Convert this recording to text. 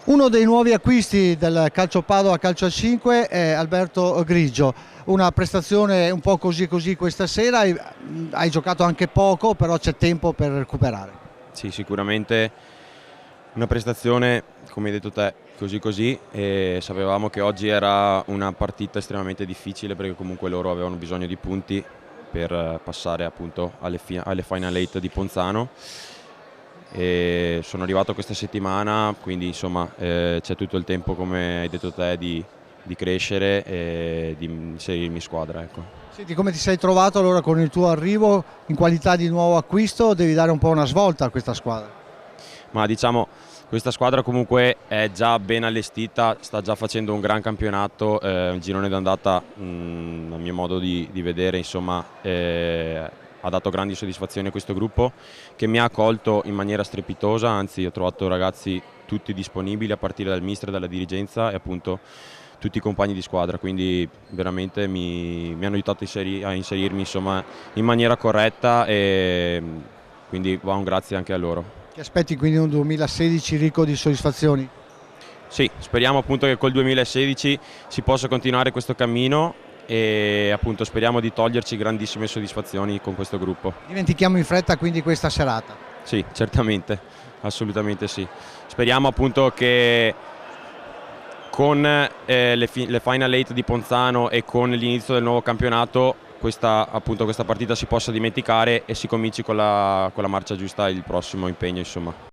Uno dei nuovi acquisti del Calcio Padova Calcio a 5 è Alberto Grigio, una prestazione un po' così così questa sera, hai giocato anche poco, però c'è tempo per recuperare. Sì, sicuramente una prestazione, come hai detto te, così così, e sapevamo che oggi era una partita estremamente difficile perché comunque loro avevano bisogno di punti per passare appunto alle Final 8 di Ponzano. E sono arrivato questa settimana, quindi insomma c'è tutto il tempo, come hai detto te, di crescere e di inserirmi in squadra, ecco. Senti, come ti sei trovato allora con il tuo arrivo in qualità di nuovo acquisto? Devi dare un po' una svolta a questa squadra. Ma diciamo, questa squadra comunque è già ben allestita, sta già facendo un gran campionato, un girone d'andata, a mio modo di vedere, insomma, ha dato grandi soddisfazioni a questo gruppo che mi ha accolto in maniera strepitosa, anzi ho trovato ragazzi tutti disponibili a partire dal mister, dalla dirigenza e appunto tutti i compagni di squadra, quindi veramente mi hanno aiutato a inserirmi, insomma, in maniera corretta, e quindi va un grazie anche a loro. Ti aspetti quindi un 2016 ricco di soddisfazioni? Sì, speriamo appunto che col 2016 si possa continuare questo cammino e appunto speriamo di toglierci grandissime soddisfazioni con questo gruppo. Dimentichiamo in fretta quindi questa serata. Sì, certamente, assolutamente sì. Speriamo appunto che con le Final 8 di Ponzano e con l'inizio del nuovo campionato questa partita si possa dimenticare e si cominci con la marcia giusta e il prossimo impegno, insomma.